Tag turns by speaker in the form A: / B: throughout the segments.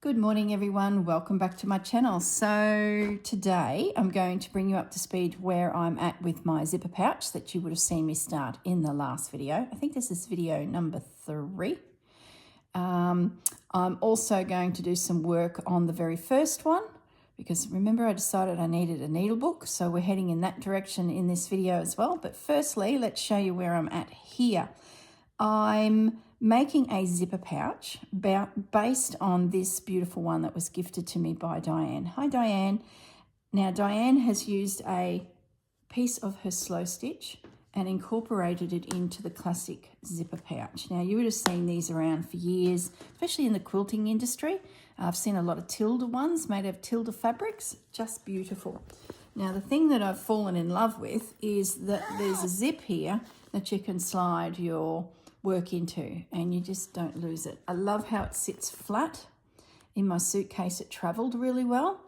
A: Good morning everyone, welcome back to my channel. So today I'm going to bring you up to speed where I'm at with my zipper pouch that you would have seen me start in the last video. I think this is video number 3. I'm also going to do some work on the very first one because remember I decided I needed a needle book, so we're heading in that direction in this video as well. But firstly, let's show you where I'm at here. I'm making a zipper pouch based on this beautiful one that was gifted to me by Diane. Hi Diane. Now Diane has used a piece of her slow stitch and incorporated it into the classic zipper pouch. Now you would have seen these around for years, especially in the quilting industry. I've seen a lot of Tilda ones made of Tilda fabrics, just beautiful. Now the thing that I've fallen in love with is that there's a zip here that you can slide your work into and you just don't lose it. I love how it sits flat. In my suitcase it travelled really well,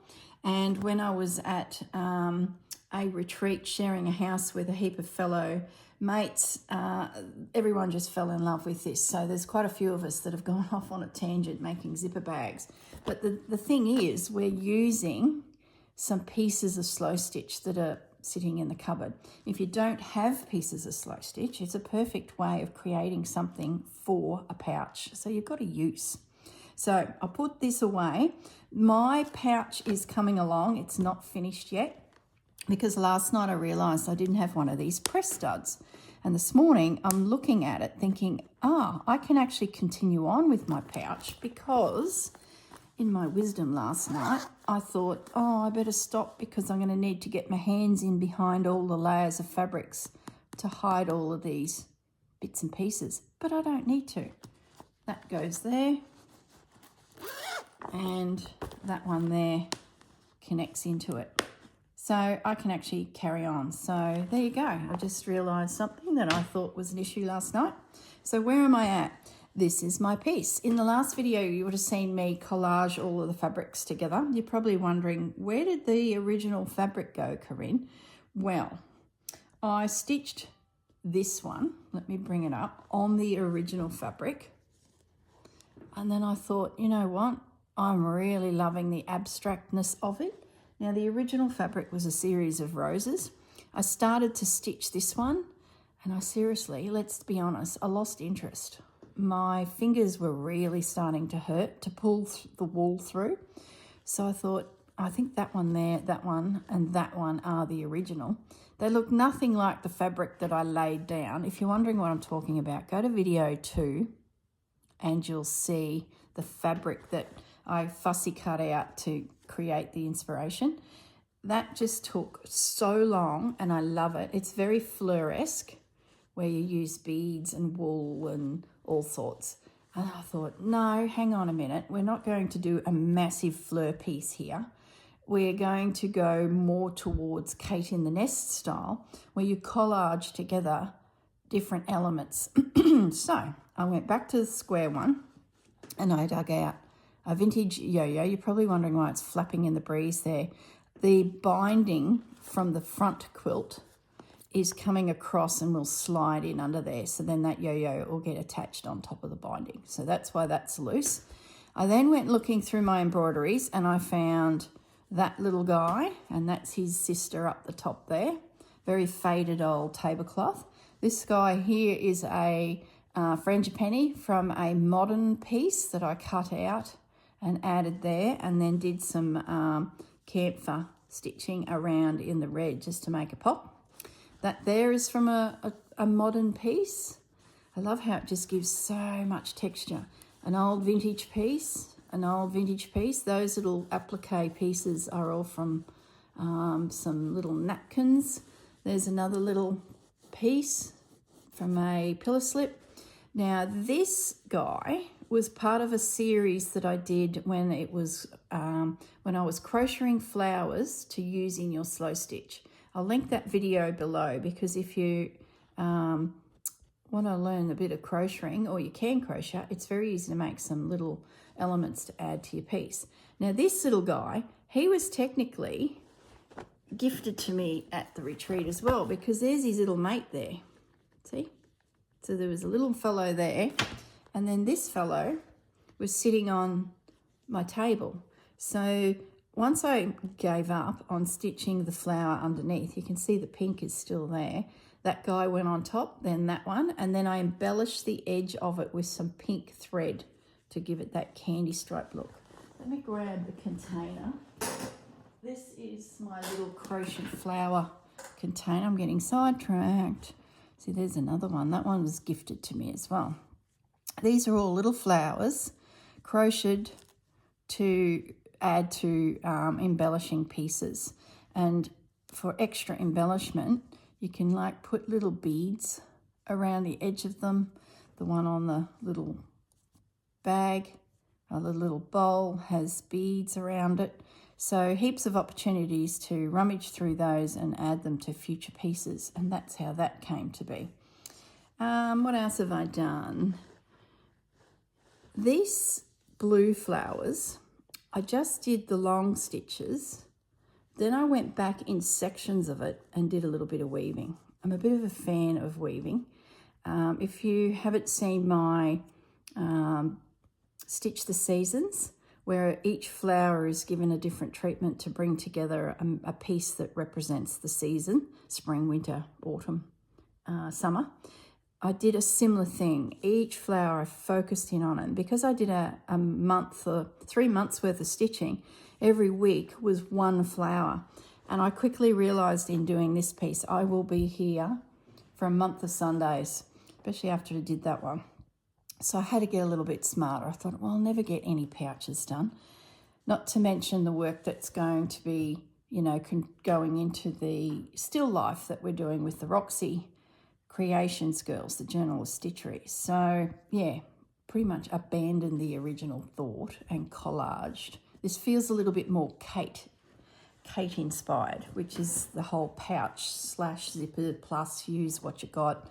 A: and when I was at a retreat sharing a house with a heap of fellow mates, everyone just fell in love with this. So there's quite a few of us that have gone off on a tangent making zipper bags. But the thing is, we're using some pieces of slow stitch that are sitting in the cupboard. If you don't have pieces of slow stitch, it's a perfect way of creating something for a pouch. So you've got a use. So I'll put this away. My pouch is coming along. It's not finished yet because last night I realized I didn't have one of these press studs. And this morning I'm looking at it thinking, I can actually continue on with my pouch, because in my wisdom last night, I thought, I better stop because I'm going to need to get my hands in behind all the layers of fabrics to hide all of these bits and pieces. But I don't need to. That goes there. And that one there connects into it. So I can actually carry on. So there you go. I just realised something that I thought was an issue last night. So where am I at? This is my piece. In the last video, you would have seen me collage all of the fabrics together. You're probably wondering, where did the original fabric go, Corrine? Well, I stitched this one, let me bring it up, on the original fabric. And then I thought, you know what? I'm really loving the abstractness of it. Now, the original fabric was a series of roses. I started to stitch this one, and I seriously, let's be honest, I lost interest. My fingers were really starting to hurt to pull the wool through. So I thought, I think that one there, that one, and that one are the original. They look nothing like the fabric that I laid down. If you're wondering what I'm talking about, go to video 2 and you'll see the fabric that I fussy cut out to create the inspiration. That just took so long and I love it. It's very fleur-esque, where you use beads and wool and all sorts. And I thought, no, hang on a minute. We're not going to do a massive fleur piece here. We're going to go more towards Kate in the Nest style, where you collage together different elements. So I went back to the square one and I dug out a vintage yo-yo. You're probably wondering why it's flapping in the breeze there. The binding from the front quilt is coming across and will slide in under there. So then that yo-yo will get attached on top of the binding. So that's why that's loose. I then went looking through my embroideries and I found that little guy, and that's his sister up the top there. Very faded old tablecloth. This guy here is a frangipani from a modern piece that I cut out and added there, and then did some camphor stitching around in the red just to make a pop. That there is from a modern piece. I love how it just gives so much texture. An old vintage piece, an old vintage piece. Those little applique pieces are all from some little napkins. There's another little piece from a pillow slip. Now this guy was part of a series that I did when it was when I was crocheting flowers to use in your slow stitch. I'll link that video below, because if you want to learn a bit of crocheting, or you can crochet, it's very easy to make some little elements to add to your piece. Now this little guy, he was technically gifted to me at the retreat as well, because there's his little mate there. See? So there was a little fellow there, and then this fellow was sitting on my table. So once I gave up on stitching the flower underneath, you can see the pink is still there. That guy went on top, then that one, and then I embellished the edge of it with some pink thread to give it that candy stripe look. Let me grab the container. This is my little crochet flower container. I'm getting sidetracked. See, there's another one. That one was gifted to me as well. These are all little flowers crocheted to add to embellishing pieces. And for extra embellishment, you can like put little beads around the edge of them. The one on the little bag, the little bowl has beads around it. So heaps of opportunities to rummage through those and add them to future pieces. And that's how that came to be. What else have I done? These blue flowers, I just did the long stitches. Then I went back in sections of it and did a little bit of weaving. I'm a bit of a fan of weaving. If you haven't seen my Stitch the Seasons, where each flower is given a different treatment to bring together a piece that represents the season, spring, winter, autumn, summer. I did a similar thing. Each flower I focused in on it. And because I did a month or 3 months worth of stitching, every week was one flower. And I quickly realised in doing this piece, I will be here for a month of Sundays, especially after I did that one. So I had to get a little bit smarter. I thought, well, I'll never get any pouches done. Not to mention the work that's going to be, you know, going into the still life that we're doing with the Roxy Creations girls, the Journal of Stitchery. So, yeah, pretty much abandoned the original thought and collaged. This feels a little bit more Kate inspired, which is the whole pouch / zipper plus use what you got,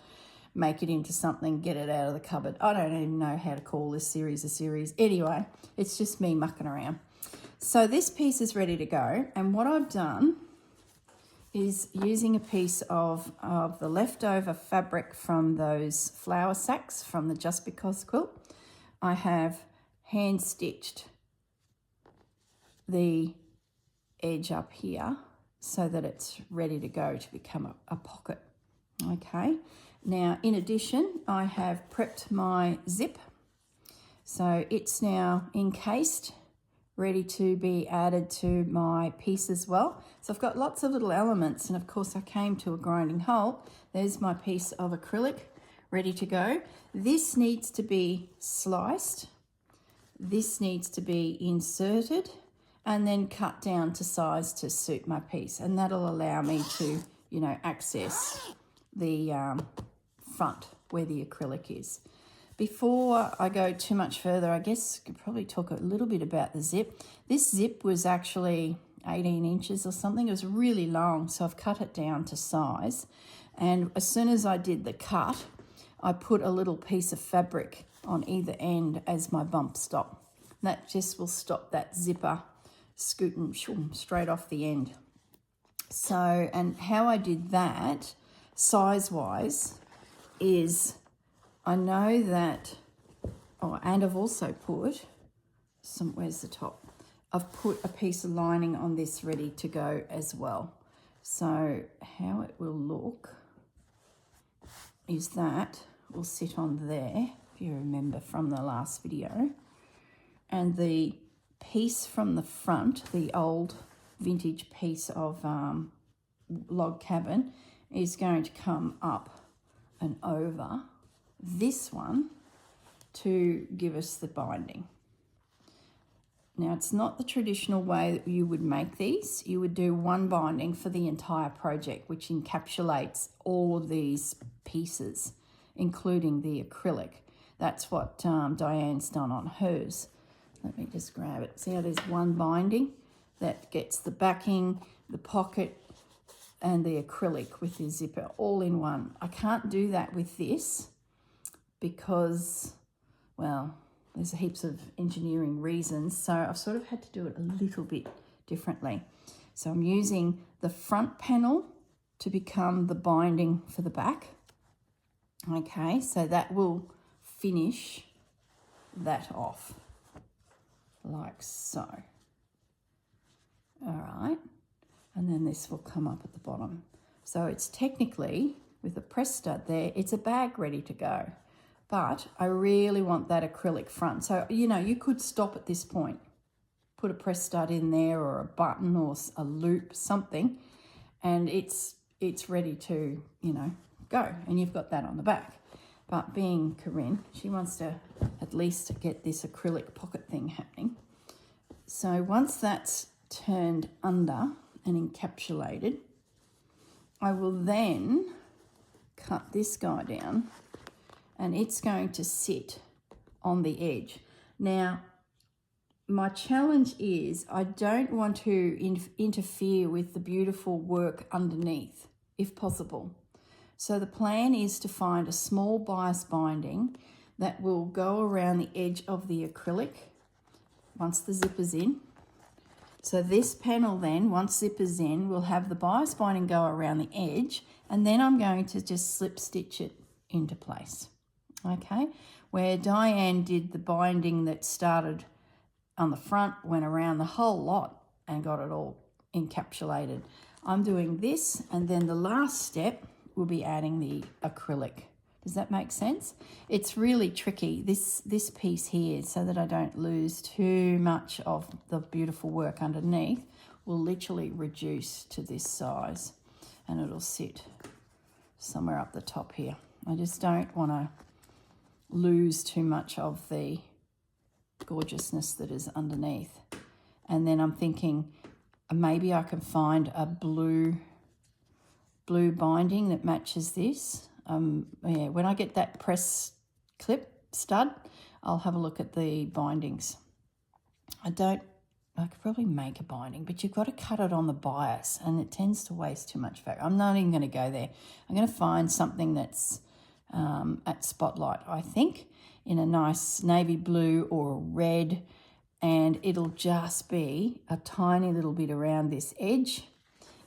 A: make it into something, get it out of the cupboard. I don't even know how to call this series a series. Anyway, it's just me mucking around. So this piece is ready to go. And what I've done is using a piece of the leftover fabric from those flower sacks from the Just Because quilt. I have hand stitched the edge up here so that it's ready to go to become a pocket. Okay, now in addition, I have prepped my zip. So it's now encased, ready to be added to my piece as well. So I've got lots of little elements, and of course I came to a grinding halt. There's my piece of acrylic ready to go. This needs to be sliced. This needs to be inserted and then cut down to size to suit my piece. And that'll allow me to, you know, access the front where the acrylic is. Before I go too much further, I guess I could probably talk a little bit about the zip. This zip was actually 18 inches or something. It was really long, so I've cut it down to size. And as soon as I did the cut, I put a little piece of fabric on either end as my bump stop. That just will stop that zipper scooting straight off the end. So, and how I did that size-wise is I know that, and I've also put where's the top? I've put a piece of lining on this ready to go as well. So how it will look is that will sit on there, if you remember from the last video. And the piece from the front, the old vintage piece of log cabin, is going to come up and over this one to give us the binding. Now, it's not the traditional way that you would make these. You would do one binding for the entire project, which encapsulates all of these pieces, including the acrylic. That's what Diane's done on hers. Let me just grab it. See how there's one binding that gets the backing, the pocket, and the acrylic with the zipper all in one. I can't do that with this because, well, there's heaps of engineering reasons. So I've sort of had to do it a little bit differently. So I'm using the front panel to become the binding for the back. Okay, so that will finish that off. like so. All right, and then this will come up at the bottom. So it's technically, with a press stud there, it's a bag ready to go. But I really want that acrylic front. So, you know, you could stop at this point, put a press stud in there or a button or a loop, something, and it's ready to, you know, go. And you've got that on the back. But being Corrine, she wants to at least get this acrylic pocket thing happening. So once that's turned under and encapsulated, I will then cut this guy down and it's going to sit on the edge. Now, my challenge is I don't want to interfere with the beautiful work underneath, if possible. So the plan is to find a small bias binding that will go around the edge of the acrylic once the zipper's in. So this panel then, once zipper's in, will have the bias binding go around the edge, and then I'm going to just slip stitch it into place. Okay, where Diane did the binding that started on the front, went around the whole lot and got it all encapsulated. I'm doing this, and then the last step will be adding the acrylic. Does that make sense? It's really tricky, this piece here, so that I don't lose too much of the beautiful work underneath, will literally reduce to this size, and it'll sit somewhere up the top here. I just don't want to lose too much of the gorgeousness that is underneath. And then I'm thinking maybe I can find a blue binding that matches this. Yeah, when I get that press clip stud, I'll have a look at the bindings. I could probably make a binding, but you've got to cut it on the bias and it tends to waste too much fabric. I'm not even going to go there. I'm going to find something that's at Spotlight, I think, in a nice navy blue or red, and it'll just be a tiny little bit around this edge,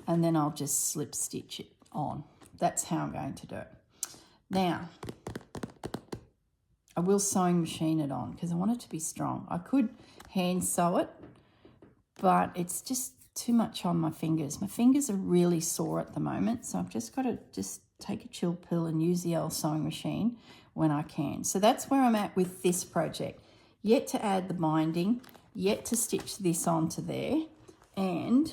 A: and then I'll just slip stitch it on. That's how I'm going to do it. Now, I will sewing machine it on because I want it to be strong. I could hand sew it, but it's just too much on my fingers. My fingers are really sore at the moment, so I've just got to take a chill pill and use the old sewing machine when I can. So that's where I'm at with this project. Yet to add the binding, yet to stitch this onto there, and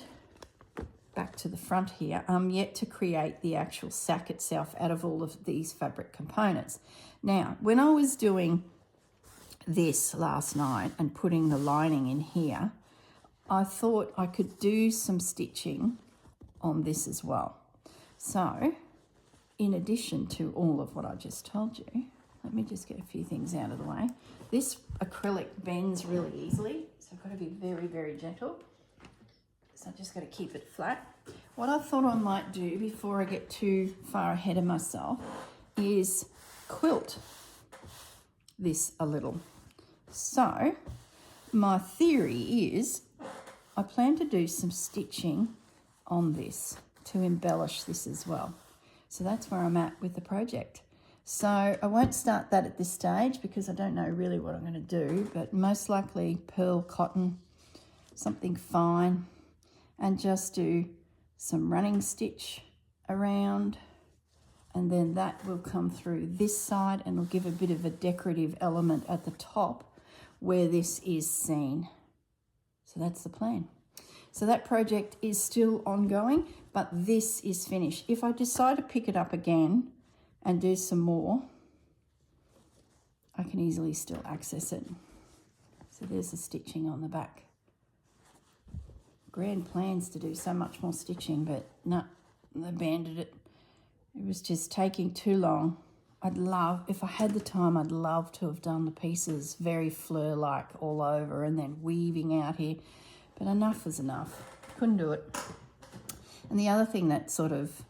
A: back to the front here, I'm yet to create the actual sack itself out of all of these fabric components. Now, when I was doing this last night and putting the lining in here, I thought I could do some stitching on this as well. So, in addition to all of what I just told you, let me just get a few things out of the way. This acrylic bends really easily, so I've got to be very, very gentle. So I've just got to keep it flat. What I thought I might do before I get too far ahead of myself is quilt this a little. So my theory is I plan to do some stitching on this to embellish this as well. So that's where I'm at with the project. So I won't start that at this stage because I don't know really what I'm going to do, but most likely pearl cotton, something fine, and just do some running stitch around, and then that will come through this side and will give a bit of a decorative element at the top where this is seen. So that's the plan. So that project is still ongoing, but this is finished. If I decide to pick it up again and do some more, I can easily still access it. So there's the stitching on the back. Grand plans to do so much more stitching, but no, they banded it. It was just taking too long. If I had the time, I'd love to have done the pieces very fleur-like all over and then weaving out here. But enough was enough. Couldn't do it. And the other thing that sort of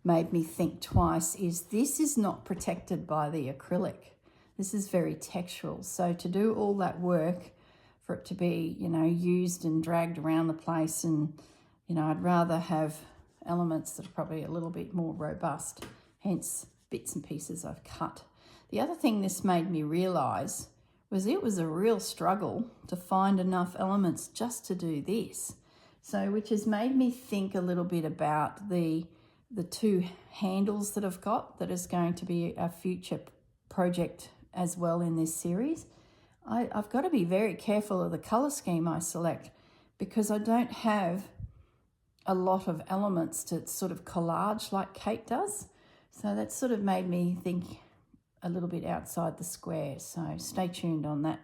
A: made me think twice is this is not protected by the acrylic. This is very textural. So to do all that work for it to be, you know, used and dragged around the place, and, you know, I'd rather have elements that are probably a little bit more robust, hence bits and pieces I've cut. The other thing this made me realise was it was a real struggle to find enough elements just to do this. So, which has made me think a little bit about the two handles that I've got that is going to be a future project as well in this series. I've got to be very careful of the colour scheme I select because I don't have a lot of elements to sort of collage like Kate does. So that sort of made me think a little bit outside the square. So stay tuned on that.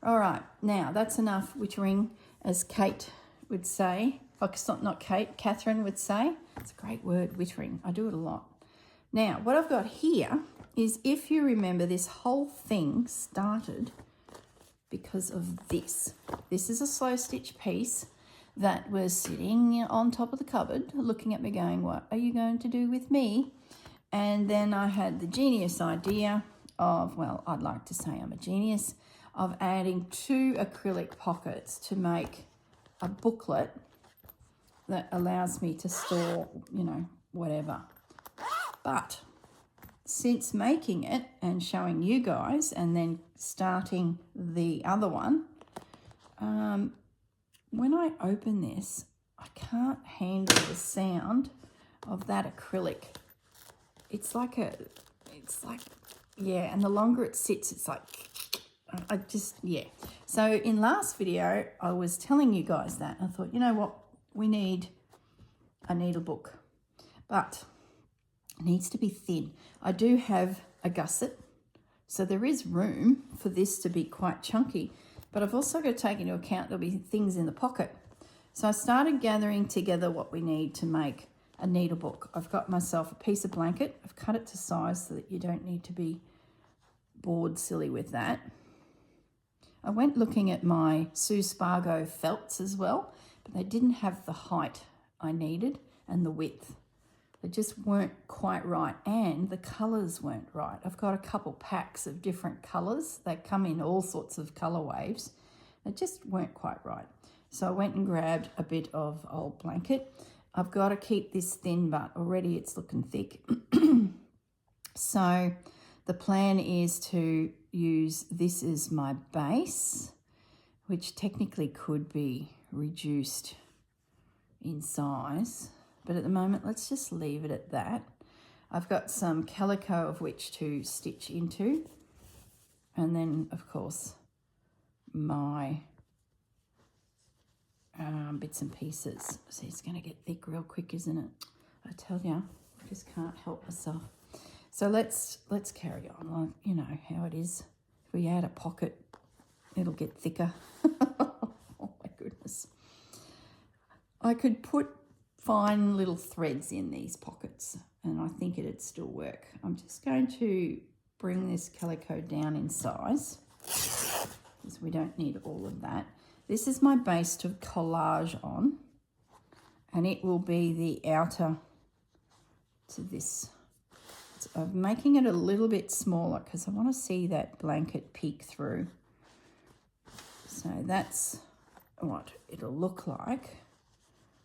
A: All right, now that's enough wittering, as Kate would say. Not Kate, Catherine would say. It's a great word, wittering. I do it a lot. Now, what I've got here is, if you remember, this whole thing started because of this. This is a slow stitch piece that was sitting on top of the cupboard looking at me going, what are you going to do with me? And then I had the genius idea of, well, I'd like to say I'm a genius, of adding 2 acrylic pockets to make a booklet that allows me to store, you know, whatever. But since making it and showing you guys and then starting the other one, when I open this, I can't handle the sound of that acrylic. It's like, yeah, and the longer it sits, it's like, yeah. So in last video, I was telling you guys that. I thought, you know what, we need a needle book, but it needs to be thin. I do have a gusset, so there is room for this to be quite chunky, but I've also got to take into account there'll be things in the pocket. So I started gathering together what we need to make a needle book. I've got myself a piece of blanket. I've cut it to size so that you don't need to be bored silly with that. I went looking at my Sue Spargo felts as well, but they didn't have the height I needed and the width. They just weren't quite right, and the colours weren't right. I've got a couple packs of different colours. They come in all sorts of colour waves. They just weren't quite right. So I went and grabbed a bit of old blanket. I've got to keep this thin, but already it's looking thick. So the plan is to use this as my base, which technically could be reduced in size, but at the moment let's just leave it at that. I've got some calico of which to stitch into, and then of course my bits and pieces. See, it's going to get thick real quick, isn't it? I tell you, I just can't help myself. So let's carry on. Like, you know how it is. If we add a pocket, it'll get thicker. Oh my goodness. I could put fine little threads in these pockets and I think it'd still work. I'm just going to bring this calico down in size because we don't need all of that. This is my base to collage on, and it will be the outer to this. So I'm making it a little bit smaller because I want to see that blanket peek through. So that's what it'll look like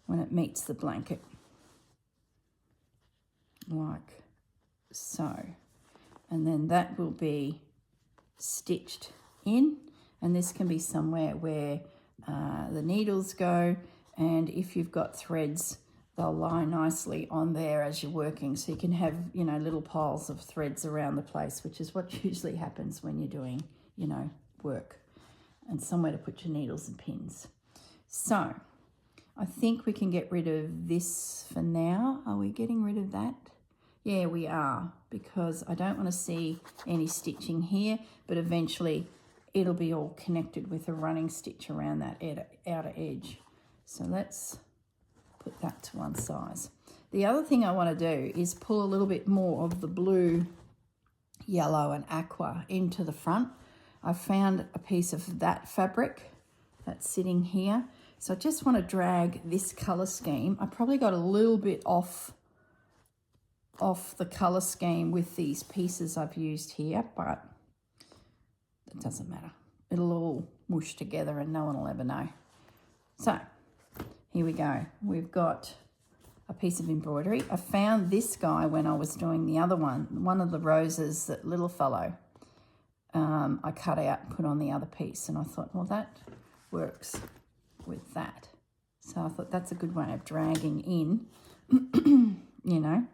A: when it meets the blanket, like so. And then that will be stitched in, and this can be somewhere where the needles go, and if you've got threads, they'll lie nicely on there as you're working, so you can have, you know, little piles of threads around the place, which is what usually happens when you're doing, you know, work, and somewhere to put your needles and pins. So I think we can get rid of this for now. Are we getting rid of that? Yeah, we are, because I don't want to see any stitching here, but eventually it'll be all connected with a running stitch around that outer edge. So let's put that to one side. The other thing I want to do is pull a little bit more of the blue, yellow and aqua into the front. I found a piece of that fabric that's sitting here. So I just want to drag this colour scheme. I probably got a little bit off the colour scheme with these pieces I've used here, but it doesn't matter. It'll all mush together and no one will ever know. So here we go. We've got a piece of embroidery. I found this guy when I was doing the other one of the roses, that little fellow. I cut out and put on the other piece, and I thought, well, that works with that. So I thought that's a good way of dragging in, you know,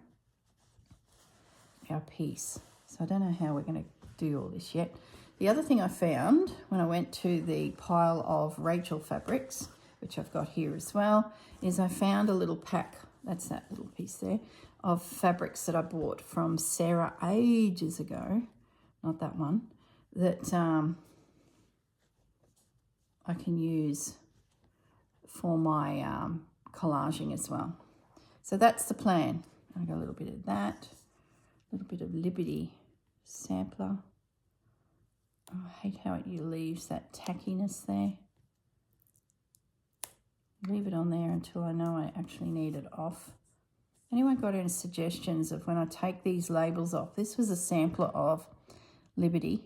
A: our piece. So I don't know how we're going to do all this yet. The other thing I found when I went to the pile of Rachel fabrics, which I've got here as well, is I found a little pack, that's that little piece there, of fabrics that I bought from Sarah ages ago, not that one, that I can use for my collaging as well. So that's the plan. I got a little bit of that, a little bit of Liberty sampler. Oh, I hate how it leaves that tackiness there. Leave it on there until I know I actually need it off. Anyone got any suggestions of when I take these labels off? This was a sampler of Liberty.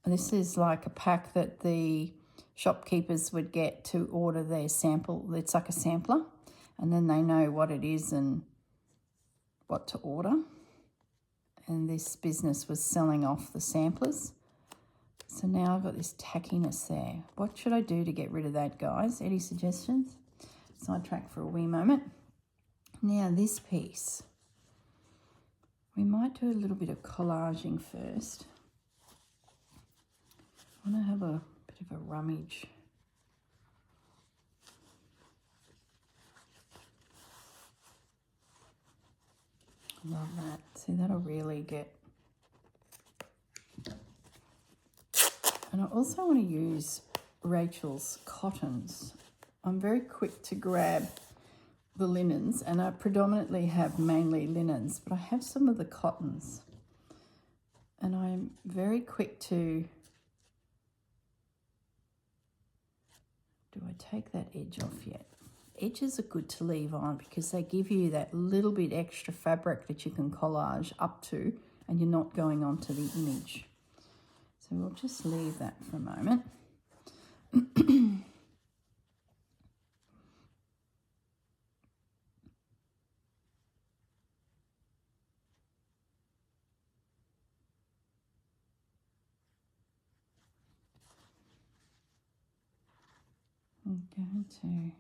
A: This is like a pack that the shopkeepers would get to order their sample. It's like a sampler, and then they know what it is and what to order. And this business was selling off the samplers. So now I've got this tackiness there. What should I do to get rid of that, guys? Any suggestions? Sidetrack for a wee moment. Now this piece, we might do a little bit of collaging first. I want to have a bit of a rummage. Love that. See, that'll really get... And I also want to use Rachel's cottons. I'm very quick to grab the linens, and I predominantly have mainly linens, but I have some of the cottons. And I'm very quick to... Do I take that edge off yet? Edges are good to leave on because they give you that little bit extra fabric that you can collage up to, and you're not going onto the image. So we'll just leave that for a moment. I'm going to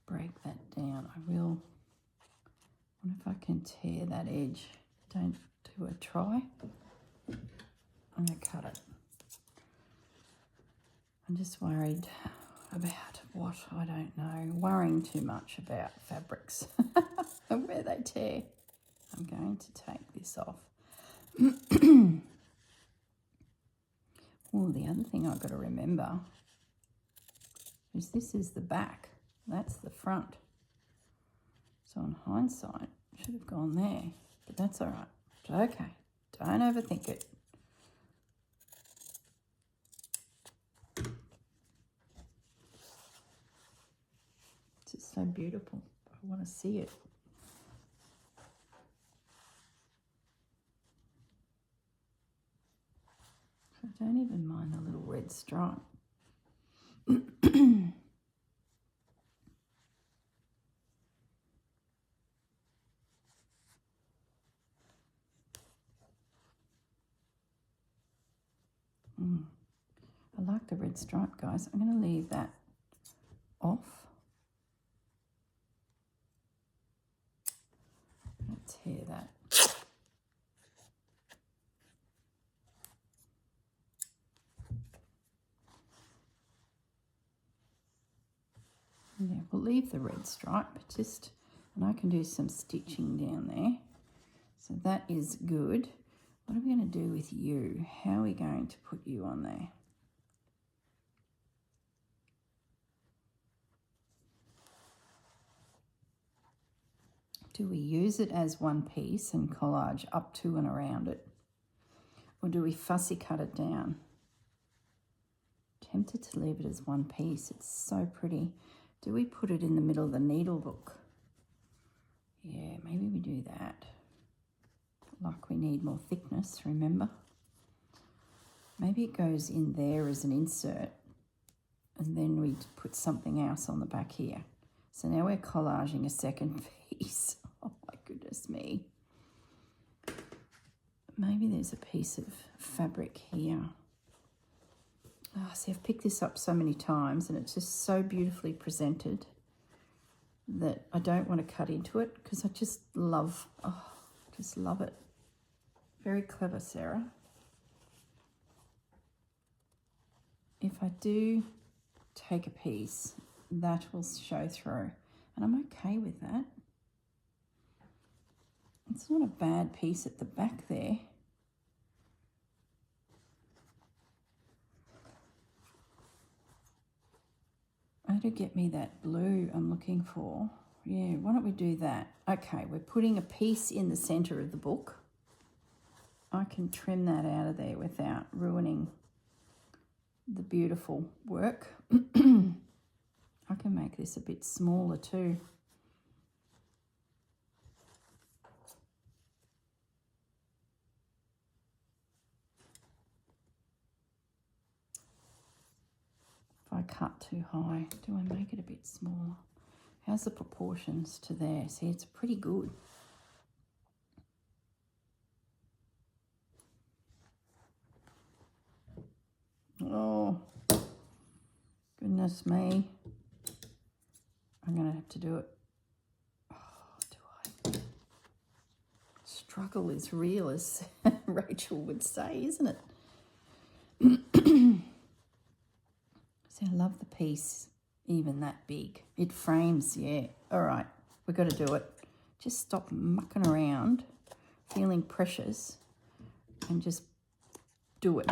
A: break that down. I will. I wonder if I can tear that edge. Don't do a try. I'm going to cut it. I'm just worried about what, I don't know, worrying too much about fabrics and where they tear. I'm going to take this off. Oh, the other thing I've got to remember is this is the back. That's the front. So in hindsight, I should have gone there, but that's all right. Okay, don't overthink it. It's just so beautiful. I want to see it. I don't even mind the little red stripe. I like the red stripe, guys. I'm going to leave that off. I'm going to tear that. Yeah, we'll leave the red stripe, and I can do some stitching down there. So that is good. What are we going to do with you? How are we going to put you on there? Do we use it as one piece and collage up to and around it? Or do we fussy cut it down? Tempted to leave it as one piece. It's so pretty. Do we put it in the middle of the needle book? Yeah, maybe we do that. Like we need more thickness, remember? Maybe it goes in there as an insert, and then we put something else on the back here. So now we're collaging a second piece. Oh my goodness me. maybe there's a piece of fabric here. Oh, see, I've picked this up so many times and it's just so beautifully presented that I don't want to cut into it because I just love, just love it. Very clever, Sarah. If I do take a piece, that will show through, and I'm okay with that. It's not a bad piece at the back there. Oh, to get me that blue I'm looking for. Yeah, why don't we do that? Okay, we're putting a piece in the center of the book. I can trim that out of there without ruining the beautiful work. I can make this a bit smaller too. If I cut too high, do I make it a bit smaller? How's the proportions to there? See, it's pretty good. Oh, goodness me. I'm going to have to do it. Oh, do I? Struggle is real, as Rachel would say, isn't it? See, I love the piece, even that big. It frames, yeah. All right, we've got to do it. Just stop mucking around, feeling precious, and just do it.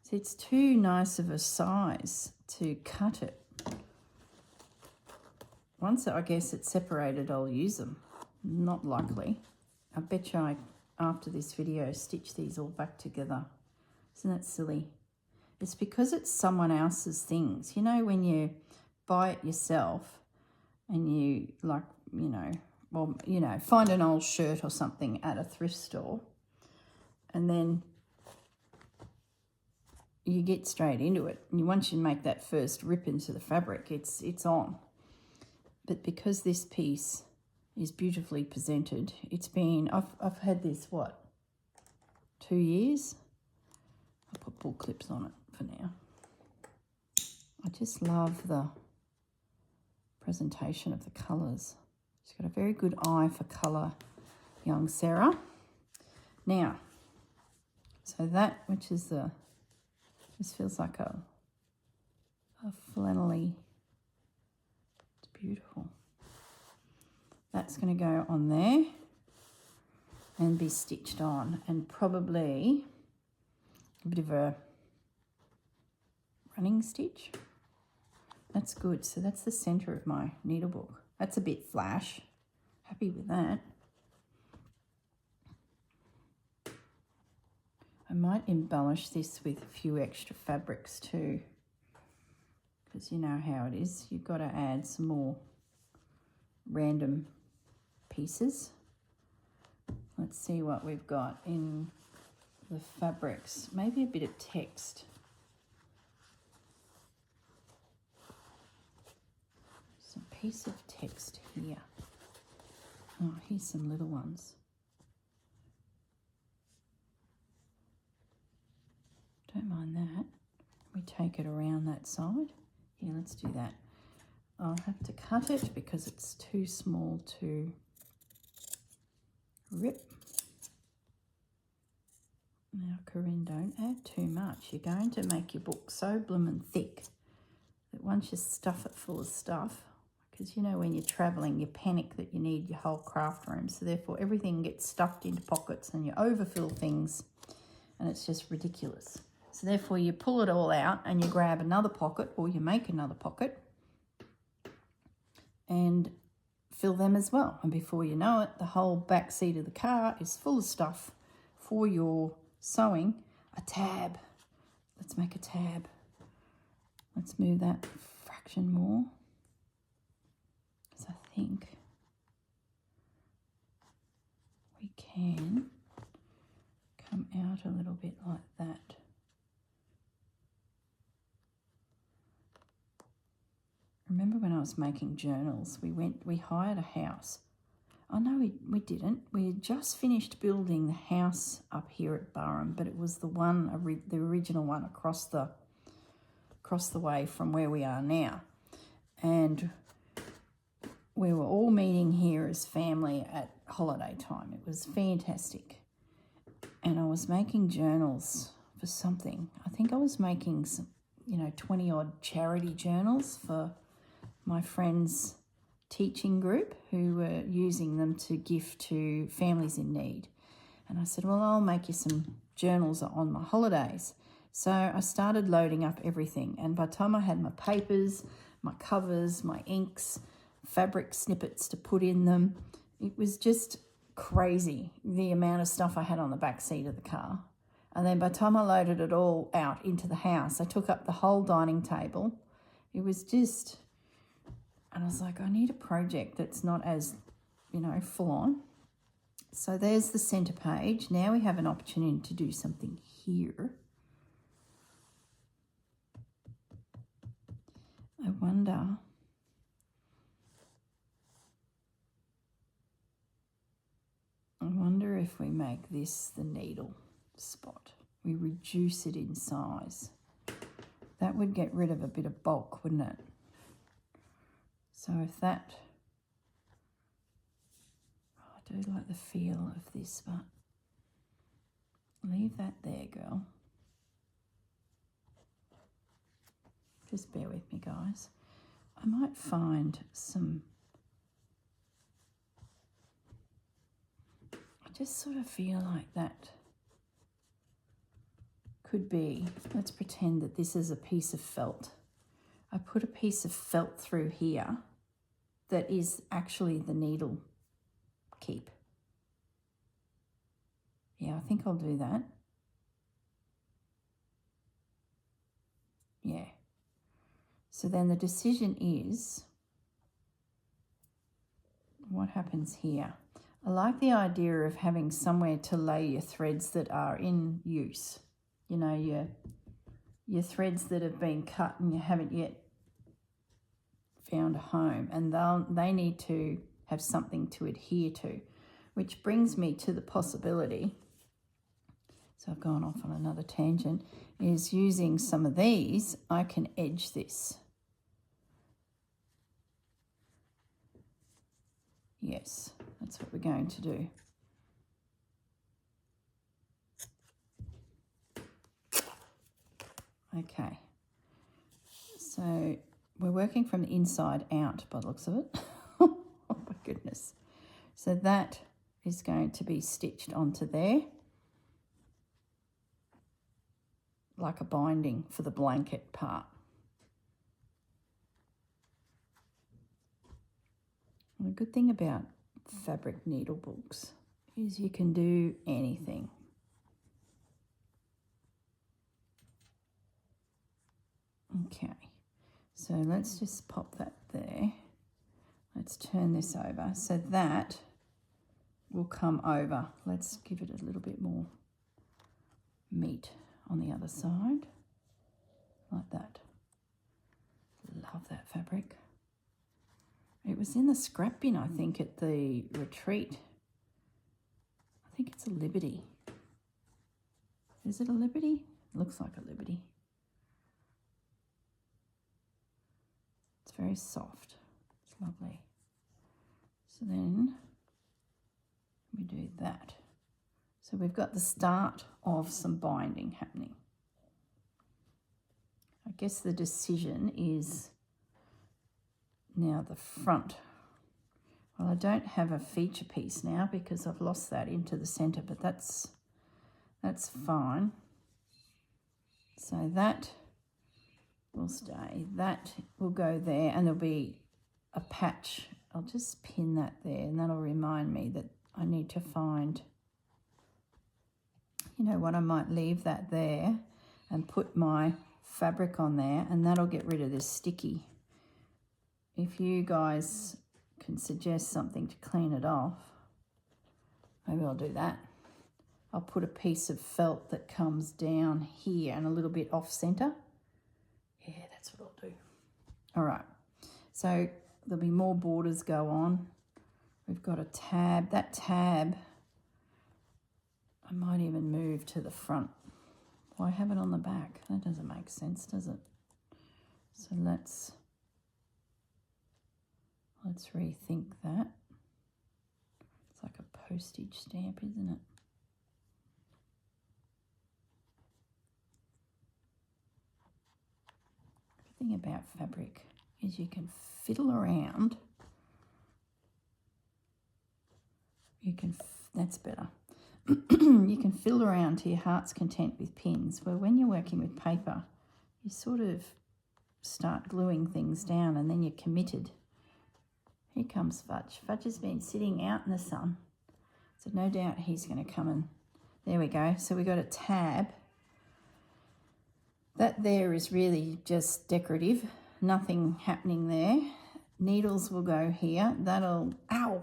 A: See, it's too nice of a size to cut it. Once I guess it's separated, I'll use them. Not likely. I bet you after this video, stitch these all back together. Isn't that silly? It's because it's someone else's things. You know, when you buy it yourself and you find an old shirt or something at a thrift store and then you get straight into it. And once you make that first rip into the fabric, it's on. But because this piece is beautifully presented, it's been, I've had this, 2 years? I'll put bull clips on it for now. I just love the presentation of the colours. She's got a very good eye for colour, young Sarah. Now, so that, which is this feels like a flannelly, it's beautiful. That's going to go on there and be stitched on, and probably a bit of a running stitch. That's good. So that's the center of my needlebook. That's a bit flash. Happy with that. I might embellish this with a few extra fabrics too, because you know how it is. You've got to add some more random pieces. Let's see what we've got in the fabrics. Maybe a bit of text. Some piece of text here. Oh, here's some little ones. Don't mind that. We take it around that side. Yeah, let's do that. I'll have to cut it because it's too small to rip. Now, Corrine, don't add too much. You're going to make your book so bloomin' thick that once you stuff it full of stuff, because you know when you're travelling, you panic that you need your whole craft room. So therefore everything gets stuffed into pockets and you overfill things and it's just ridiculous. So therefore you pull it all out and you grab another pocket, or you make another pocket and fill them as well. And before you know it, the whole back seat of the car is full of stuff for your sewing. A tab. Let's make a tab. Let's move that fraction more. Because I think we can come out a little bit like that. Remember when I was making journals, we hired a house. Oh no, we didn't. We had just finished building the house up here at Burrum, but it was the original one across the way from where we are now. And we were all meeting here as family at holiday time. It was fantastic. And I was making journals for something. I think I was making some, 20 odd charity journals for my friends' teaching group who were using them to gift to families in need. And I said, well, I'll make you some journals on my holidays. So I started loading up everything. And by the time I had my papers, my covers, my inks, fabric snippets to put in them, it was just crazy the amount of stuff I had on the back seat of the car. And then by the time I loaded it all out into the house, I took up the whole dining table. It was just, and I was like, I need a project that's not as, full on. So there's the centre page. Now we have an opportunity to do something here. I wonder if we make this the needle spot. We reduce it in size. That would get rid of a bit of bulk, wouldn't it? So if that, I do like the feel of this, but leave that there, girl. Just bear with me, guys. I might find some, I just sort of feel like that could be, let's pretend that this is a piece of felt. I put a piece of felt through here that is actually the needle keep. Yeah, I think I'll do that. Yeah. So then the decision is, what happens here? I like the idea of having somewhere to lay your threads that are in use. Your threads that have been cut and you haven't yet found a home, and they need to have something to adhere to, which brings me to the possibility, so I've gone off on another tangent, is using some of these, I can edge this. Yes, that's what we're going to do. Okay, so we're working from the inside out by the looks of it. Oh my goodness. So that is going to be stitched onto there like a binding for the blanket part. And the good thing about fabric needle books is you can do anything. Okay, so let's just pop that there. Let's turn this over. So that will come over. Let's give it a little bit more meat on the other side, like that. Love that fabric. It was in the scrap bin, I think, at the retreat. I think it's a Liberty. Is it a Liberty? It looks like a Liberty. It's very soft. It's lovely. So then we do that. So we've got the start of some binding happening. I guess the decision is now the front. Well, I don't have a feature piece now because I've lost that into the centre, but that's fine. So that will stay. That will go there, and there'll be a patch. I'll just pin that there, and that'll remind me that I need to find, you know what, I might leave that there and put my fabric on there, and that'll get rid of this sticky. If you guys can suggest something to clean it off, maybe I'll do that. I'll put a piece of felt that comes down here and a little bit off center. Yeah, that's what I'll do. All right, so there'll be more borders go on. We've got a tab. That tab, I might even move to the front. Why have it on the back? That doesn't make sense, does it? So let's rethink that. It's like a postage stamp, isn't it? The thing about fabric is you can fiddle around. That's better. You can fiddle around to your heart's content with pins, where when you're working with paper, you sort of start gluing things down and then you're committed. Here comes Fudge. Fudge has been sitting out in the sun, so no doubt he's going to come and... There we go. So we got a tab. That there is really just decorative. Nothing happening there. Needles will go here. That'll... Ow!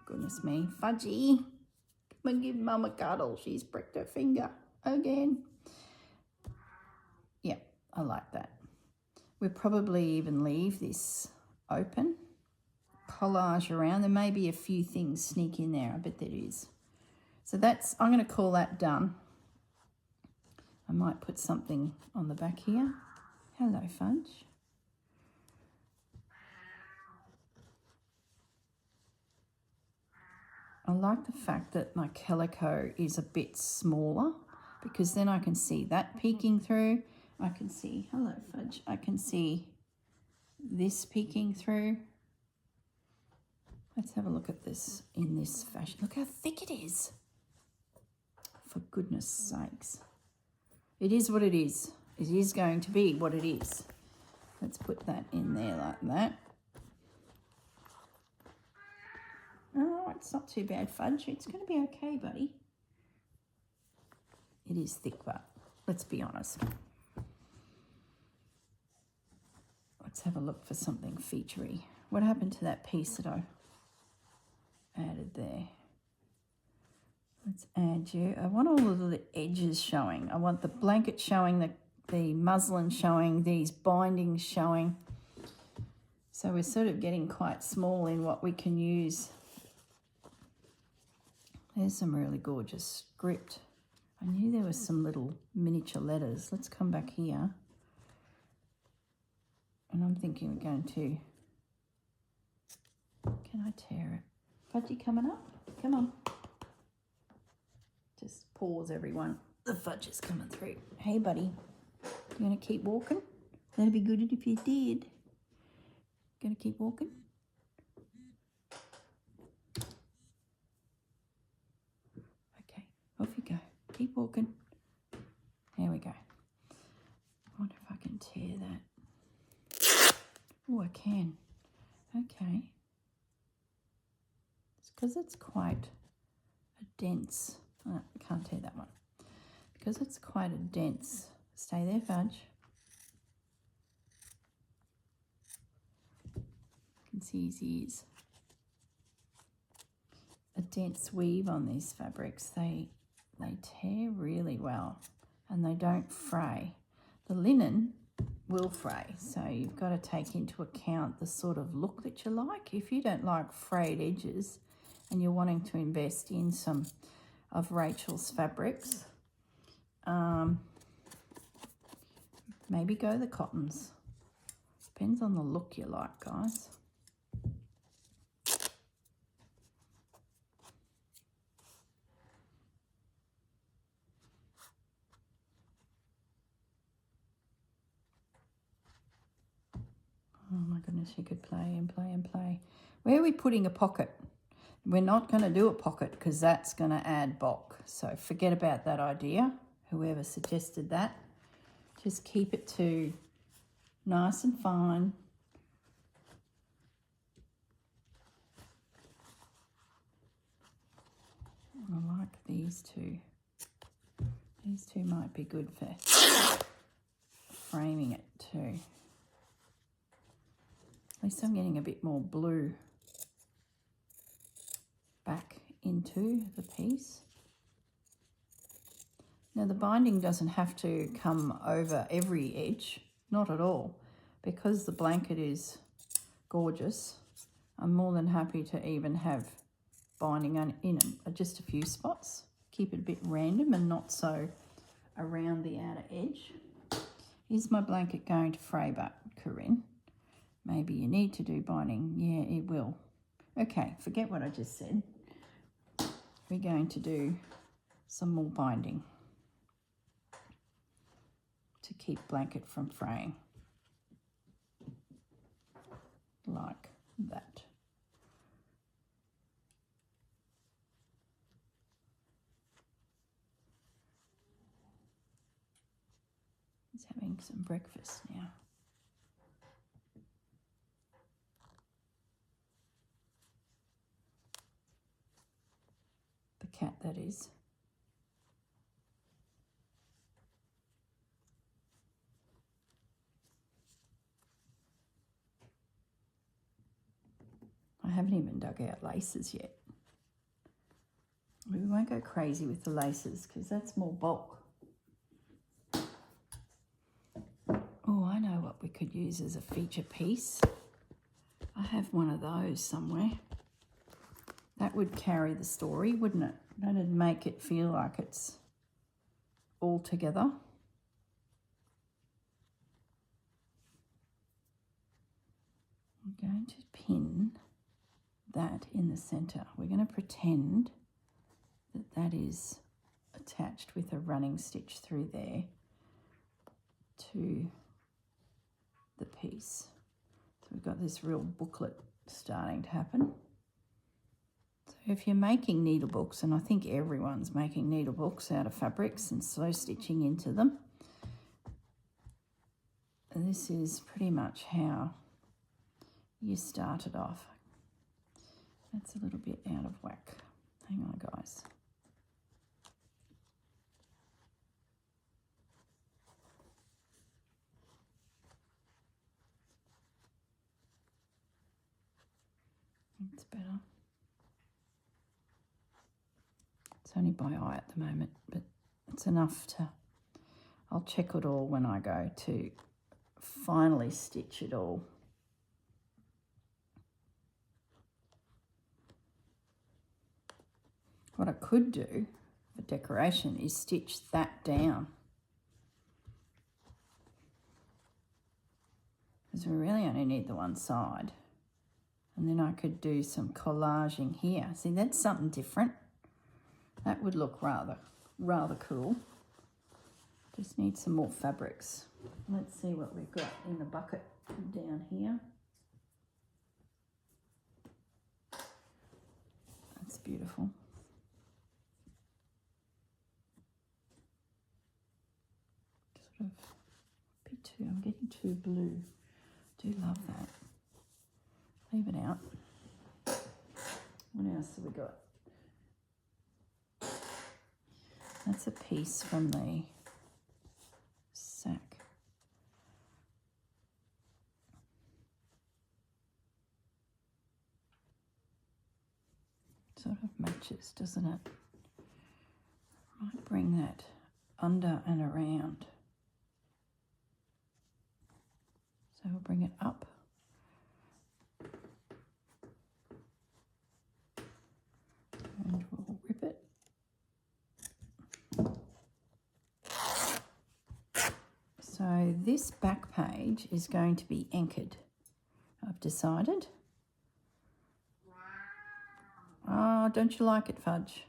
A: Goodness me. Fudgy, come and give Mum a cuddle. She's pricked her finger again. Yeah, I like that. We'll probably even leave this open. Collage around. There may be a few things sneak in there. I bet there is. So that's, I'm going to call that done. I might put something on the back here. Hello, Fudge. I like the fact that my calico is a bit smaller, because then I can see that peeking through. I can see, hello Fudge, I can see this peeking through. Let's have a look at this in this fashion. Look how thick it is. For goodness sakes. It is what it is. It is going to be what it is. Let's put that in there like that. Oh, it's not too bad, Fudge. It's going to be okay, buddy. It is thick, but let's be honest. Let's have a look for something featurey. What happened to that piece that I added there? Let's add you. I want all of the edges showing. I want the blanket showing, the muslin showing, these bindings showing. So we're sort of getting quite small in what we can use. There's some really gorgeous script. I knew there was some little miniature letters. Let's come back here. And I'm thinking we're going to... Can I tear it? Fudgy coming up? Come on. Just pause, everyone. The fudge is coming through. Hey, buddy. You going to keep walking? That'd be good if you did. Going to keep walking? Off you go. Keep walking. There we go. I wonder if I can tear that. Oh, I can. Okay. It's because it's quite a dense... Oh, I can't tear that one. Because it's quite a dense... Stay there, Fudge. You can see his ears. A dense weave on these fabrics. They tear really well and they don't fray. The linen will fray, so you've got to take into account the sort of look that you like. If you don't like frayed edges and you're wanting to invest in some of Rachel's fabrics, maybe go the cottons. Depends on the look you like, guys. Oh my goodness, you could play and play and play. Where are we putting a pocket? We're not going to do a pocket because that's going to add bulk. So forget about that idea, whoever suggested that. Just keep it to nice and fine. I like these two. These two might be good for framing it too. At least I'm getting a bit more blue back into the piece. Now the binding doesn't have to come over every edge, not at all, because the blanket is gorgeous. I'm more than happy to even have binding in just a few spots. Keep it a bit random and not so around the outer edge. Is my blanket going to fray back, Corrine? Maybe you need to do binding. Yeah, it will. Okay, forget what I just said. We're going to do some more binding to keep blanket from fraying. Like that. He's having some breakfast now. The cat, that is. I haven't even dug out laces yet. We won't go crazy with the laces because that's more bulk. Oh, I know what we could use as a feature piece. I have one of those somewhere. That would carry the story, wouldn't it? That'd make it feel like it's all together. I'm going to pin that in the center. We're going to pretend that that is attached with a running stitch through there to the piece. So we've got this real booklet starting to happen. So if you're making needle books, and I think everyone's making needle books out of fabrics and slow stitching into them, and this is pretty much how you start it off. That's a little bit out of whack. Hang on, guys. It's better. It's only by eye at the moment, but it's enough to... I'll check it all when I go to finally stitch it all. What I could do for decoration is stitch that down. Because we really only need the one side. And then I could do some collaging here. See, that's something different. That would look rather cool. Just need some more fabrics. Let's see what we've got in the bucket down here. That's beautiful. Sort of bit too, I'm getting too blue. Do love that. Leave it out. What else have we got? That's a piece from the sack. Sort of matches, doesn't it? Might bring that under and around. So we'll bring it up. And we'll rip it. So this back page is going to be anchored, I've decided. Oh, don't you like it, Fudge?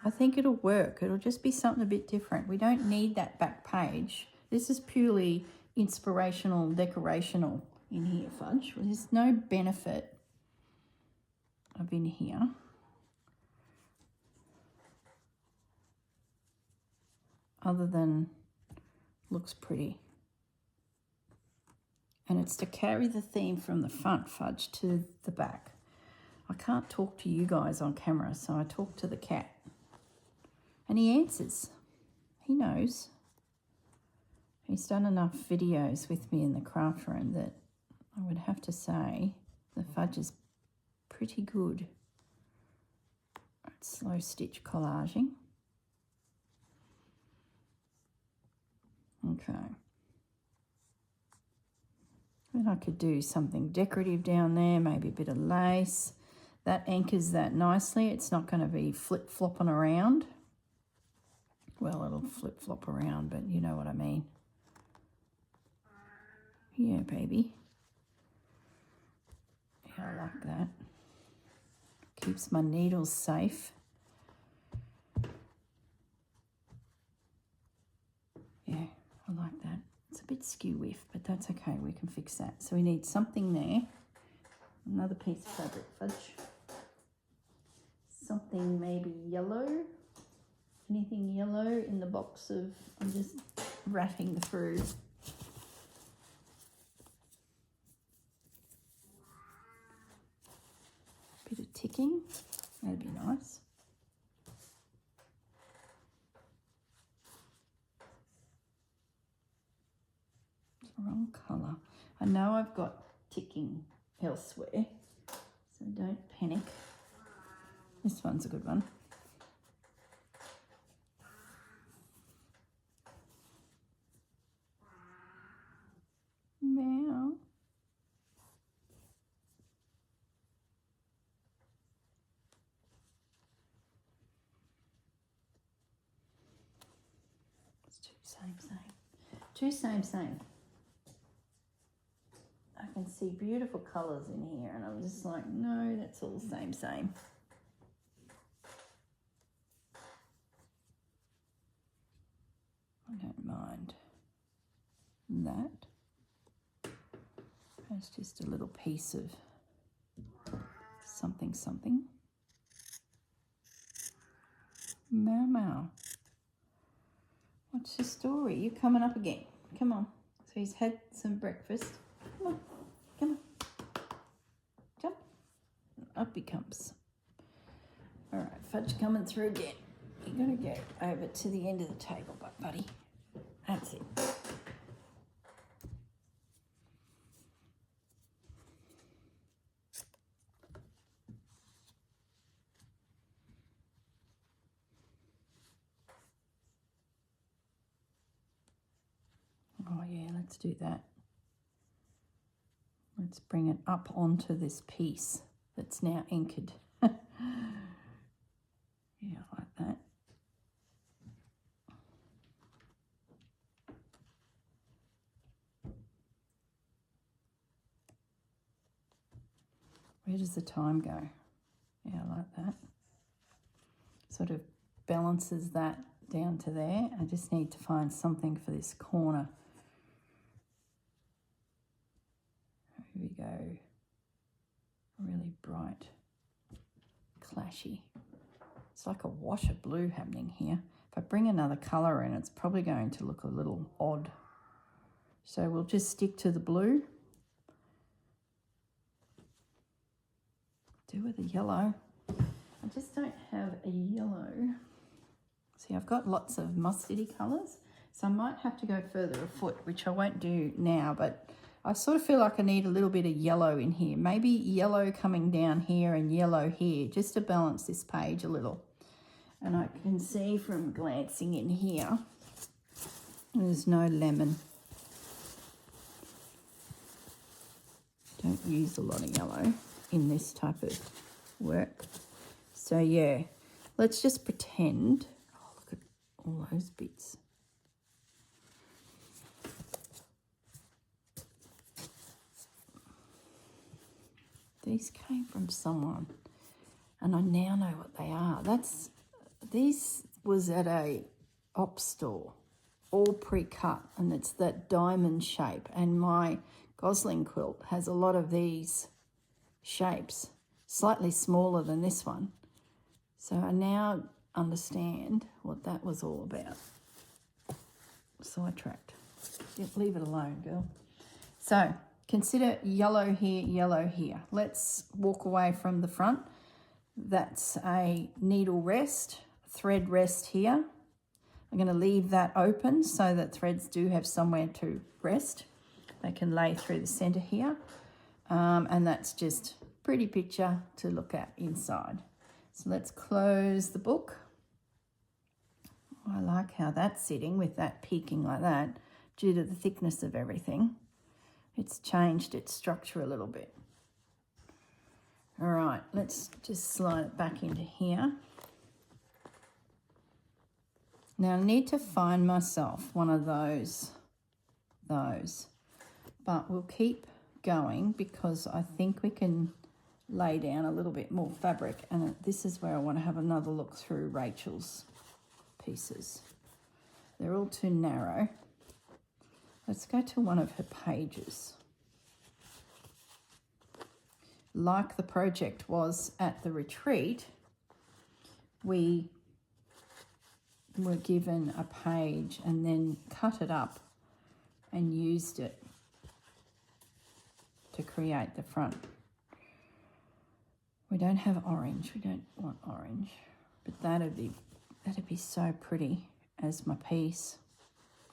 A: I think it'll work. It'll just be something a bit different. We don't need that back page. This is purely inspirational, decorational in here, Fudge. There's no benefit of in here. Other than looks pretty. And it's to carry the theme from the front, Fudge, to the back. I can't talk to you guys on camera, so I talk to the cat. And he answers. He knows. He's done enough videos with me in the craft room that I would have to say the Fudge is pretty good at slow stitch collaging. Okay. And I could do something decorative down there, maybe a bit of lace. That anchors that nicely. It's not going to be flip-flopping around. Well, it'll flip-flop around, but you know what I mean. Yeah, baby. Yeah, I like that. Keeps my needles safe. Yeah, I like that. It's a bit skew-whiff, but that's okay. We can fix that. So we need something there. Another piece of fabric fudge. Something maybe yellow. Anything yellow in the box of... I'm just ratting through. Bit of ticking. That'd be nice. Wrong colour. I know I've got ticking elsewhere, so don't panic. This one's a good one. Meow. It's two same. Two same. I can see beautiful colours in here and I'm just like, no, that's all same. I don't mind that. It's just a little piece of something. Meow. What's your story? You're coming up again. Come on. So he's had some breakfast. Come on. Jump. Up he comes. All right, Fudge coming through again. You're going to go over to the end of the table, buddy. That's it. Oh yeah, let's do that. Let's bring it up onto this piece that's now anchored. Yeah, I like that. Where does the time go? Yeah, I like that. Sort of balances that down to there. I just need to find something for this corner. Here we go. Really bright, clashy. It's like a wash of blue happening here. If I bring another colour in, it's probably going to look a little odd. So we'll just stick to the blue. Do with a yellow. I just don't have a yellow. See, I've got lots of mustardy colours, so I might have to go further afoot, which I won't do now, but I sort of feel like I need a little bit of yellow in here. Maybe yellow coming down here and yellow here, just to balance this page a little. And I can see from glancing in here, there's no lemon. Don't use a lot of yellow in this type of work. So yeah, let's just pretend. Oh, look at all those bits. These came from someone, and I now know what they are. This was at a op store, all pre-cut, and it's that diamond shape. And my Gosling quilt has a lot of these shapes, slightly smaller than this one. So I now understand what that was all about. Sidetracked. Leave it alone, girl. So consider yellow here, yellow here. Let's walk away from the front. That's a needle rest, thread rest here. I'm going to leave that open so that threads do have somewhere to rest. They can lay through the centre here. And that's just a pretty picture to look at inside. So let's close the book. I like how that's sitting with that peaking like that due to the thickness of everything. it's changed its structure a little bit. All right, let's just slide it back into here. Now I need to find myself one of those, but we'll keep going because I think we can lay down a little bit more fabric, and this is where I want to have another look through Rachel's pieces. They're all too narrow. Let's go to one of her pages. Like the project was at the retreat, we were given a page and then cut it up and used it to create the front. We don't have orange. We don't want orange, but that'd be so pretty as my piece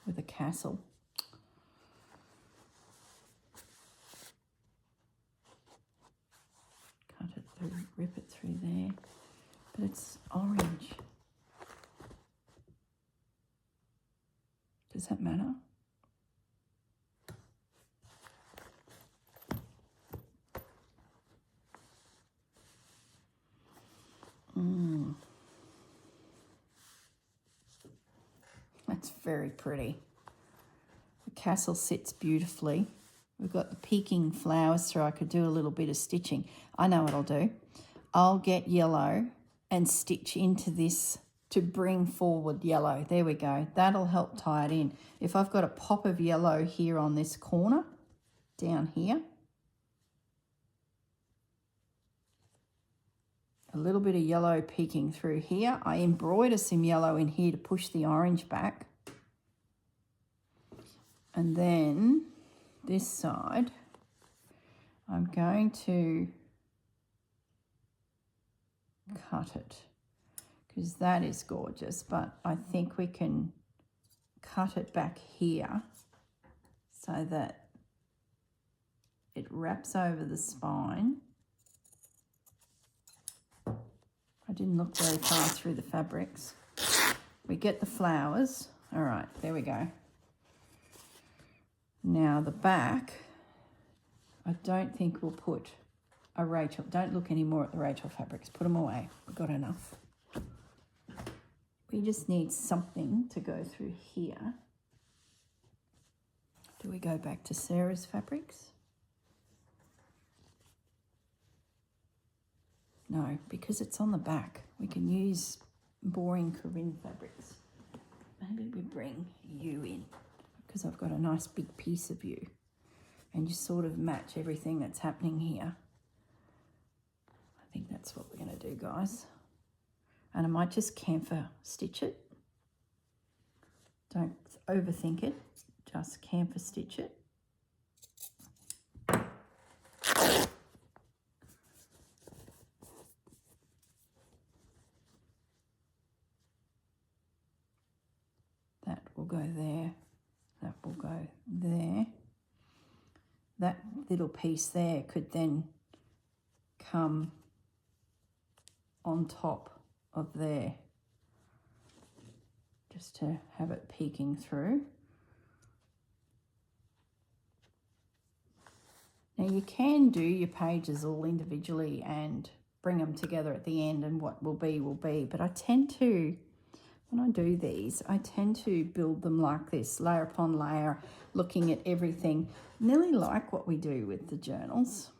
A: with a castle. Cut it through, rip it through there, but it's orange. Does that matter? That's very pretty. The castle sits beautifully. We've got the peeking flowers through. I could do a little bit of stitching. I know what I'll do. I'll get yellow and stitch into this to bring forward yellow. There we go. That'll help tie it in. If I've got a pop of yellow here on this corner, down here, a little bit of yellow peeking through here. I embroider some yellow in here to push the orange back. And then this side, I'm going to cut it because that is gorgeous, but I think we can cut it back here so that it wraps over the spine. I didn't look very far through the fabrics. We get the flowers. All right, there we go. Now the back, I don't think we'll put a Rachel. Don't look anymore at the Rachel fabrics. Put them away. We've got enough. We just need something to go through here. Do we go back to Sarah's fabrics? No, because it's on the back. We can use boring Corrine fabrics. Maybe we bring you in because I've got a nice big piece of you and you sort of match everything that's happening here. I think that's what we're going to do, guys. And I might just camphor stitch it. Don't overthink it, just camphor stitch it. That will go there, that will go there. That little piece there could then come on top of there, just to have it peeking through. Now you can do your pages all individually and bring them together at the end, and what will be, but I tend to, when I do these, I tend to build them like this, layer upon layer, looking at everything. Nearly like what we do with the journals.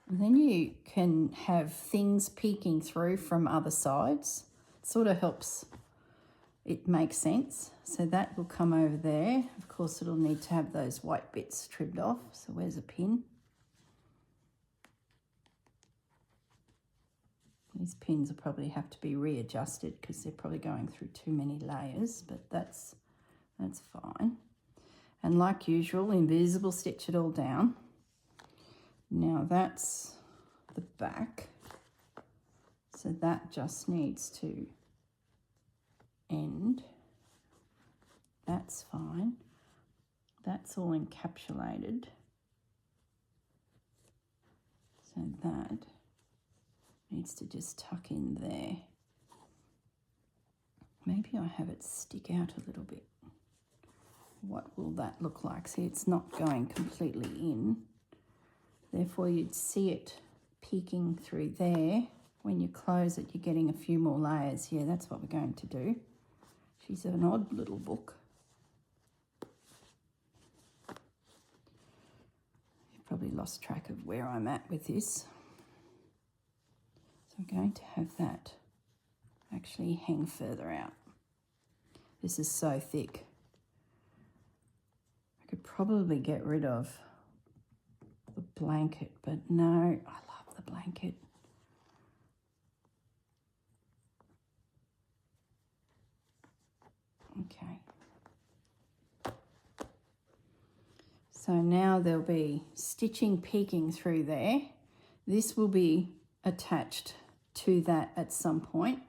A: And then you can have things peeking through from other sides. It sort of helps it make sense. So that will come over there. Of course, it'll need to have those white bits trimmed off. So where's a pin? These pins will probably have to be readjusted because they're probably going through too many layers, but that's fine. And like usual, invisible stitch it all down. Now that's the back, so that just needs to end. That's fine. That's all encapsulated. So that needs to just tuck in there. maybe I have it stick out a little bit. What will that look like? See, it's not going completely in. Therefore, you'd see it peeking through there. When you close it, you're getting a few more layers. Yeah, that's what we're going to do. She's an odd little book. You've probably lost track of where I'm at with this. So I'm going to have that actually hang further out. This is so thick. I could probably get rid of the blanket, but no, I love the blanket. Okay. So now there'll be stitching peeking through there. This will be attached to that at some point.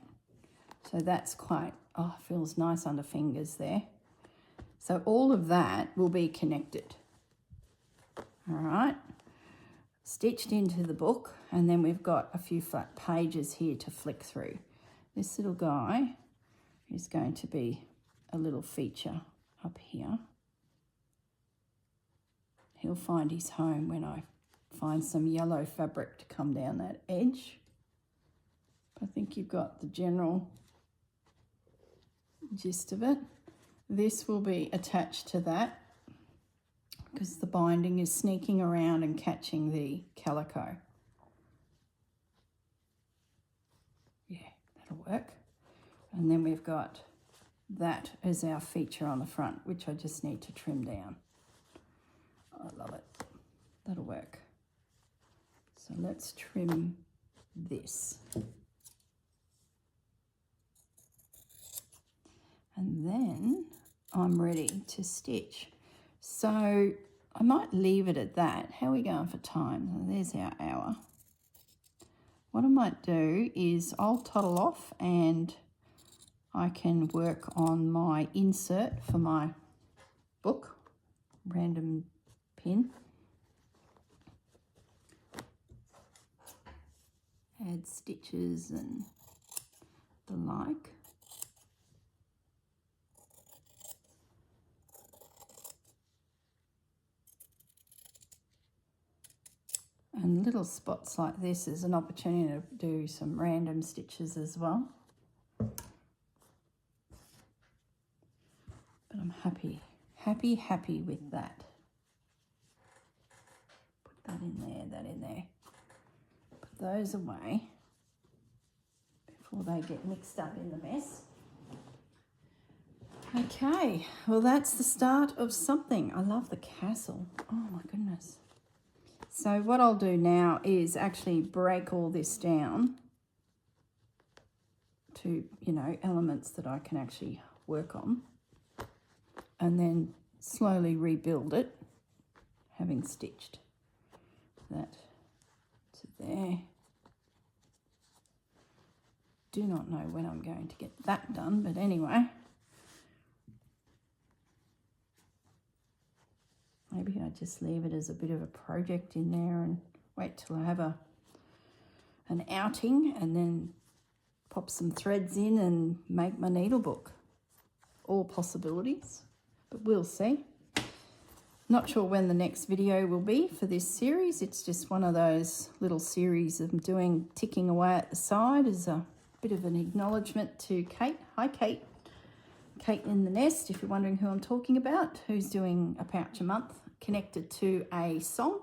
A: So that's quite, oh, feels nice under fingers there. So all of that will be connected. All right, stitched into the book, and then we've got a few flat pages here to flick through. This little guy is going to be a little feature up here. He'll find his home when I find some yellow fabric to come down that edge. I think you've got the general gist of it. This will be attached to that because the binding is sneaking around and catching the calico. Yeah, that'll work. And then we've got that as our feature on the front, which I just need to trim down. I love it. That'll work. So let's trim this. And then I'm ready to stitch. So I might leave it at that. How are we going for time? There's our hour. What I might do is I'll toddle off and I can work on my insert for my book, random pin. Add stitches and the like. And little spots like this is an opportunity to do some random stitches as well. But I'm happy with that. Put that in there, that in there. Put those away before they get mixed up in the mess. Okay, well that's the start of something. I love the castle. Oh my goodness. So what I'll do now is actually break all this down to, you know, elements that I can actually work on, and then slowly rebuild it, having stitched that to there. Do not know when I'm going to get that done, but anyway. Maybe I just leave it as a bit of a project in there and wait till I have an outing and then pop some threads in and make my needle book. All possibilities, but we'll see. Not sure when the next video will be for this series. It's just one of those little series of doing, ticking away at the side as a bit of an acknowledgement to Kate. Hi, Kate. Kate in the Nest, if you're wondering who I'm talking about, who's doing a pouch a month connected to a song.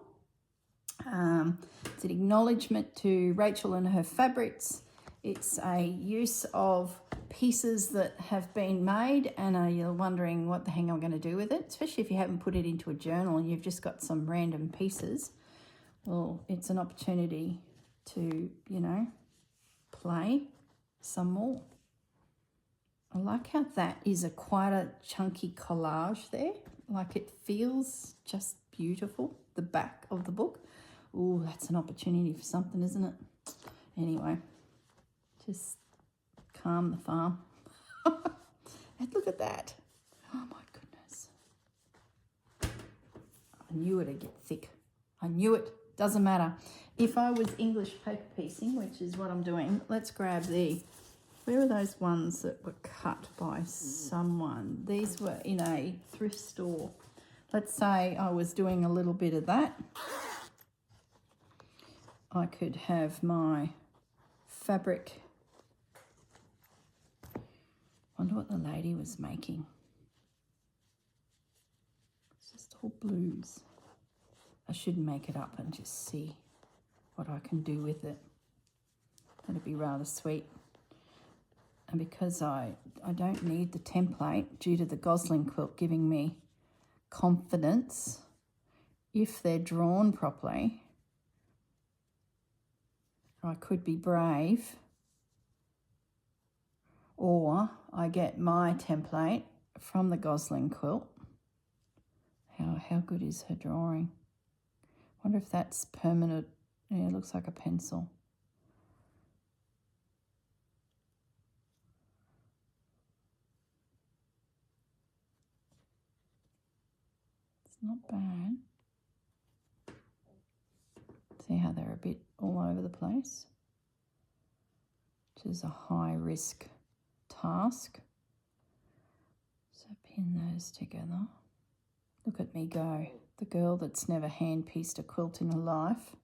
A: It's an acknowledgement to Rachel and her fabrics. It's a use of pieces that have been made and you're wondering what the hell I'm going to do with it, especially if you haven't put it into a journal and you've just got some random pieces. Well, it's an opportunity to, you know, play some more. I like how that is quite a chunky collage there. Like it feels just beautiful, the back of the book. Oh, that's an opportunity for something, isn't it? Anyway, just calm the farm. And look at that. Oh my goodness. I knew it'd get thick. I knew it. Doesn't matter. If I was English paper piecing, which is what I'm doing, let's grab the Where are those ones that were cut by someone? These were in a thrift store. Let's say I was doing a little bit of that. I could have my fabric. Wonder what the lady was making. It's just all blues. I should make it up and just see what I can do with it. That'd be rather sweet. And because I don't need the template due to the Gosling quilt giving me confidence, if they're drawn properly, I could be brave, or I get my template from the Gosling quilt. How good is her drawing? Wonder if that's permanent. Yeah, it looks like a pencil. It's not bad. See how they're a bit all over the place? Which is a high risk task. So pin those together. Look at me go. The girl that's never hand-pieced a quilt in her life.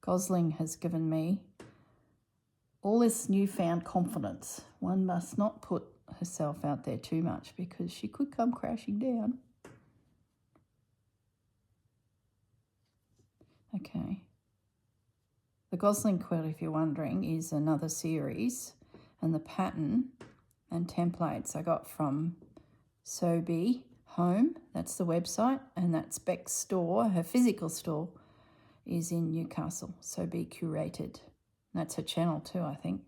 A: Gosling has given me all this newfound confidence. One must not put herself out there too much because she could come crashing down. Okay. The Gosling quilt, if you're wondering, is another series, and the pattern and templates I got from Sobe Home. That's the website, and that's Beck's store. Her physical store is in Newcastle, Sobe Curated. That's her channel too, I think.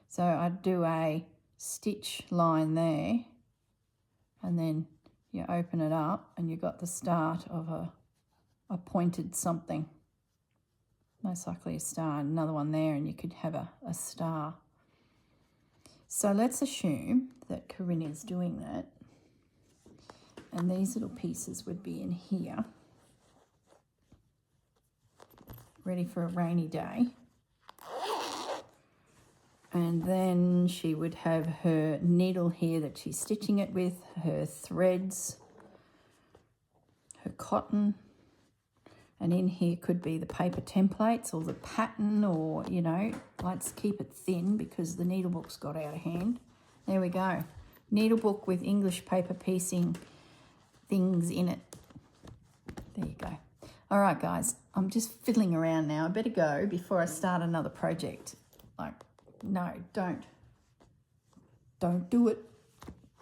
A: So I'd do a stitch line there, and then you open it up and you got the start of a pointed something. Most likely a star, another one there, and you could have a star. So let's assume that Corrine is doing that. And these little pieces would be in here, ready for a rainy day. And then she would have her needle here that she's stitching it with, her threads, her cotton, and in here could be the paper templates or the pattern, or, you know, let's keep it thin because the needle book's got out of hand. There we go. Needle book with English paper piecing things in it. There you go. All right, guys, I'm just fiddling around now. I better go before I start another project. Like, no, don't do it.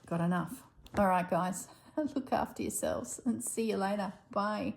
A: Got enough. All right, guys, look after yourselves and see you later. Bye.